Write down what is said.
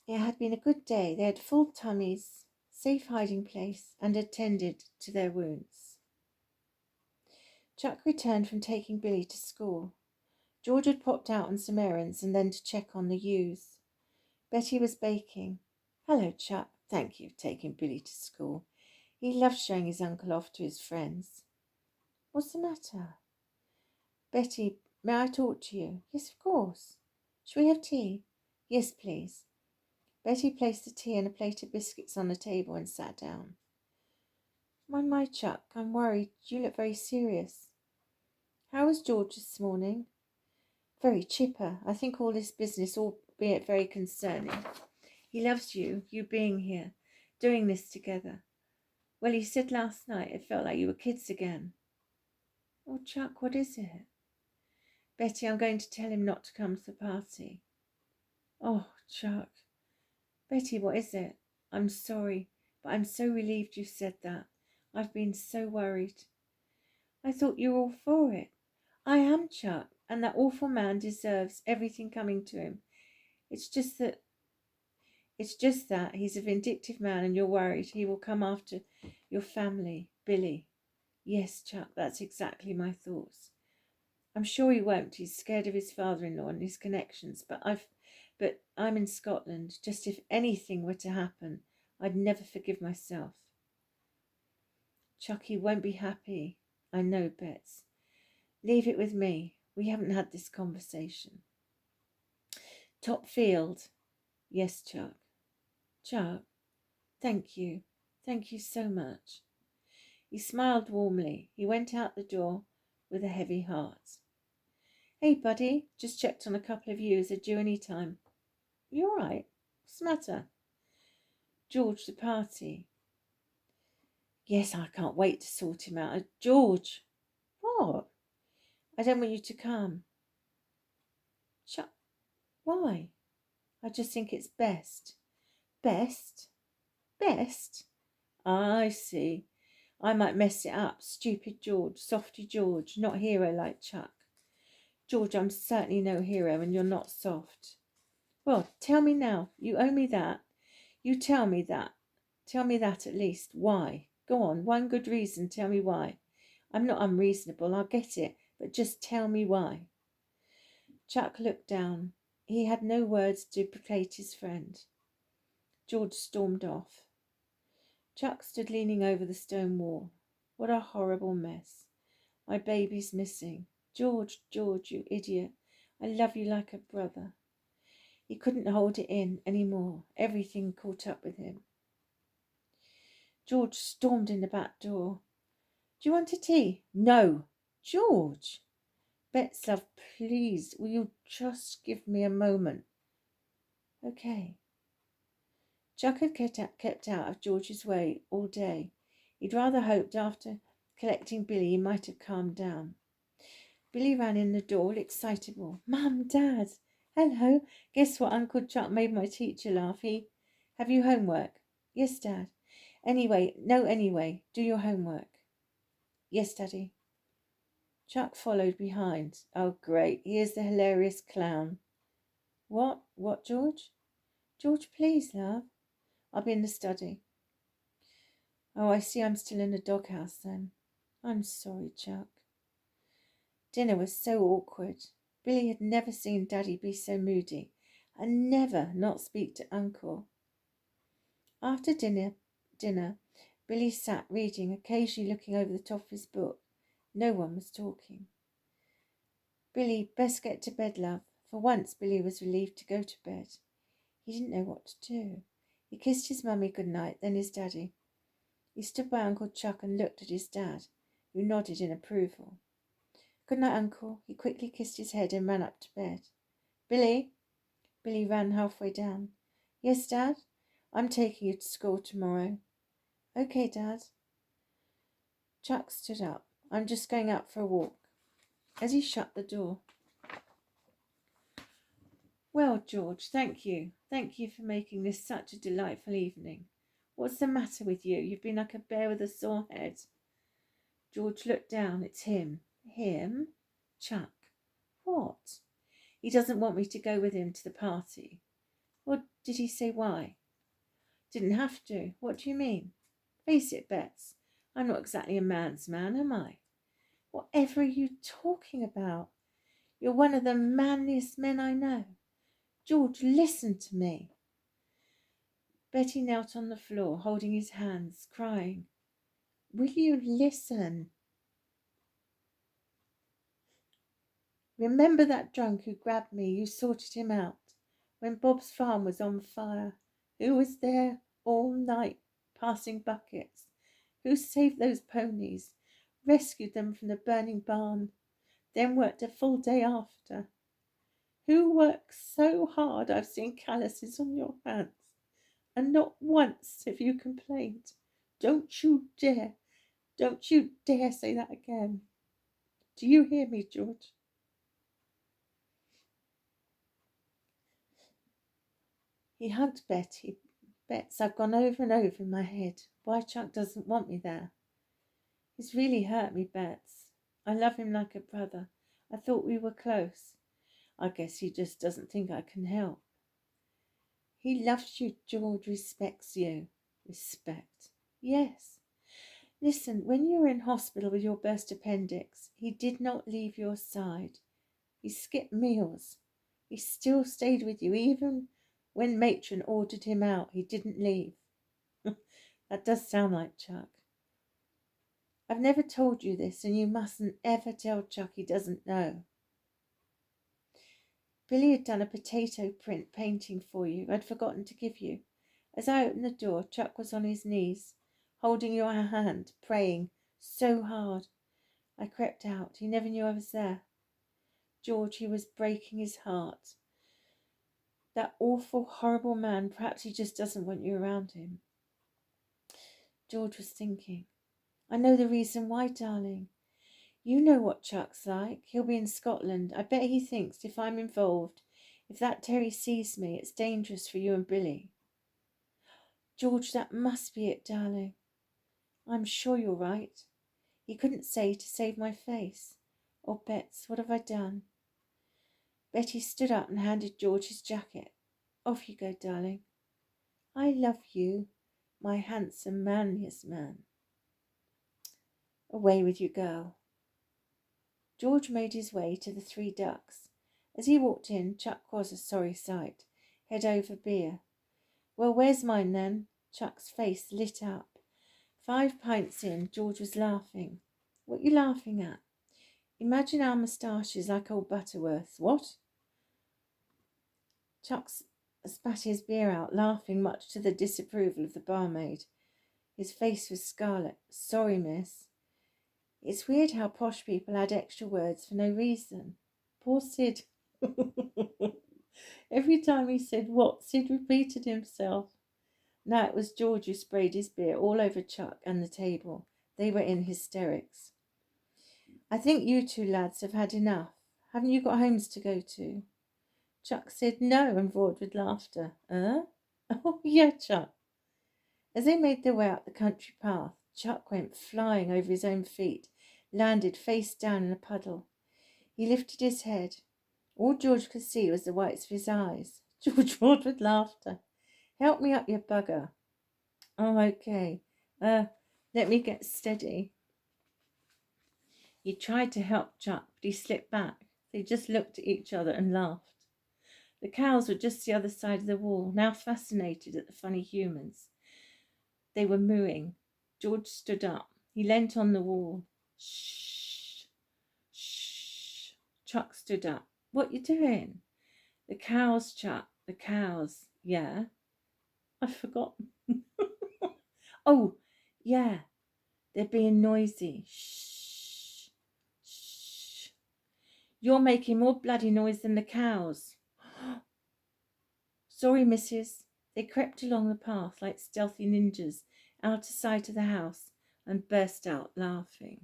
It had been a good day. They had full tummies, safe hiding place, and attended to their wounds. Chuck returned from taking Billy to school. George had popped out on some errands and then to check on the ewes. Betty was baking. Hello, Chuck. Thank you for taking Billy to school. He loves showing his uncle off to his friends. What's the matter? Betty, may I talk to you? Yes, of course. Shall we have tea? Yes, please. Betty placed the tea and a plate of biscuits on the table and sat down. My, Chuck, I'm worried. You look very serious. How was George this morning? Very chipper. I think all this business, albeit very concerning. He loves you being here, doing this together. Well, he said last night it felt like you were kids again. Oh, Chuck, what is it? Betty, I'm going to tell him not to come to the party. Oh, Chuck. Betty, what is it? I'm sorry, but I'm so relieved you said that. I've been so worried. I thought you were all for it. I am, Chuck, and that awful man deserves everything coming to him. It's just that he's a vindictive man and you're worried he will come after your family, Billy. Yes, Chuck, that's exactly my thoughts. I'm sure he won't. He's scared of his father-in-law and his connections, but I'm in Scotland. Just if anything were to happen, I'd never forgive myself. Chuck, he won't be happy. I know, Bets. Leave it with me. We haven't had this conversation. Top field. Yes, Chuck. Chuck, thank you. Thank you so much. He smiled warmly. He went out the door with a heavy heart. Hey, buddy. Just checked on a couple of ewes. Are due any time. You all right? What's the matter? George, the party. Yes, I can't wait to sort him out. George. What? I don't want you to come. Chuck. Why? I just think it's best. Best? Best? I see. I might mess it up. Stupid George. Softy George. Not hero like Chuck. George, I'm certainly no hero and you're not soft. Well, tell me now. You owe me that. You tell me that. Tell me that at least. Why? Go on. One good reason. Tell me why. I'm not unreasonable. I'll get it. But just tell me why. Chuck looked down. He had no words to placate his friend. George stormed off. Chuck stood leaning over the stone wall. What a horrible mess. My baby's missing. George, George, you idiot. I love you like a brother. He couldn't hold it in any more. Everything caught up with him. George stormed in the back door. Do you want a tea? No. George. Bets, love, please, will you just give me a moment? Okay. Chuck had kept out of George's way all day. He'd rather hoped after collecting Billy he might have calmed down. Billy ran in the door, all excitable. Mum, Dad, hello. Guess what? Uncle Chuck made my teacher laugh. Have you homework? Yes, Dad. Anyway, do your homework. Yes, Daddy. Chuck followed behind. Oh, great. Here's the hilarious clown. What? What, George? George, please, love. I'll be in the study. Oh, I see I'm still in the doghouse then. I'm sorry, Chuck. Dinner was so awkward. Billy had never seen Daddy be so moody, and never not speak to Uncle. After dinner, Billy sat reading, occasionally looking over the top of his book. No one was talking. Billy, best get to bed, love. For once, Billy was relieved to go to bed. He didn't know what to do. He kissed his mummy good night, then his daddy. He stood by Uncle Chuck and looked at his dad, who nodded in approval. Good night, Uncle. He quickly kissed his head and ran up to bed. Billy? Billy ran halfway down. Yes, Dad? I'm taking you to school tomorrow. Okay, Dad. Chuck stood up. I'm just going out for a walk. As he shut the door. Well, George, thank you. Thank you for making this such a delightful evening. What's the matter with you? You've been like a bear with a sore head. George looked down. It's him. Him? Chuck. What? He doesn't want me to go with him to the party. Or did he say why? Didn't have to. What do you mean? Face it, Bets. I'm not exactly a man's man, am I? Whatever are you talking about? You're one of the manliest men I know. George, listen to me. Betty knelt on the floor, holding his hands, crying. Will you listen? Remember that drunk who grabbed me? You sorted him out when Bob's farm was on fire. Who was there all night, passing buckets? Who saved those ponies, rescued them from the burning barn, then worked a full day after? Who worked so hard I've seen calluses on your hands, and not once have you complained? Don't you dare say that again. Do you hear me, George? He hugged Betty. Bets, I've gone over and over in my head why Chuck doesn't want me there. He's really hurt me, Bets. I love him like a brother. I thought we were close. I guess he just doesn't think I can help. He loves you, George, respects you. Respect? Yes. Listen, when you were in hospital with your burst appendix, he did not leave your side. He skipped meals. He still stayed with you, even when matron ordered him out. He didn't leave. That does sound like Chuck. I've never told you this, and you mustn't ever tell Chuck. He doesn't know. Billy had done a potato print painting for you. I'd forgotten to give you. As I opened the door, Chuck was on his knees, holding your hand, praying so hard. I crept out. He never knew I was there. George, he was breaking his heart. That awful, horrible man, perhaps he just doesn't want you around him. George was thinking. I know the reason why, darling. You know what Chuck's like. He'll be in Scotland. I bet he thinks if I'm involved, if that Terry sees me, it's dangerous for you and Billy. George, that must be it, darling. I'm sure you're right. He couldn't say to save my face. Oh, Bets, what have I done? Betty stood up and handed George his jacket. Off you go, darling. I love you, my handsome, manliest man. Away with you, girl. George made his way to the Three Ducks. As he walked in, Chuck was a sorry sight, head over beer. Well, where's mine then? Chuck's face lit up. 5 pints in, George was laughing. What you laughing at? Imagine our moustaches like old Butterworth's. What? Chuck spat his beer out, laughing much to the disapproval of the barmaid. His face was scarlet. Sorry, miss. It's weird how posh people add extra words for no reason. Poor Sid. Every time he said what, Sid repeated himself. Now it was George who sprayed his beer all over Chuck and the table. They were in hysterics. I think you two lads have had enough. Haven't you got homes to go to? Chuck said no and roared with laughter. Oh, yeah, Chuck. As they made their way up the country path, Chuck went flying over his own feet, landed face down in a puddle. He lifted his head. All George could see was the whites of his eyes. George roared with laughter. Help me up, you bugger. Oh, okay. Let me get steady. He tried to help Chuck, but he slipped back. They just looked at each other and laughed. The cows were just the other side of the wall, now fascinated at the funny humans. They were mooing. George stood up. He leant on the wall. Shh. Shh. Chuck stood up. What you doing? The cows, Chuck. The cows. Yeah. I've forgotten. Oh, yeah. They're being noisy. Shh. Shh. You're making more bloody noise than the cows. Sorry, missus. They crept along the path like stealthy ninjas, out of sight of the house, and burst out laughing.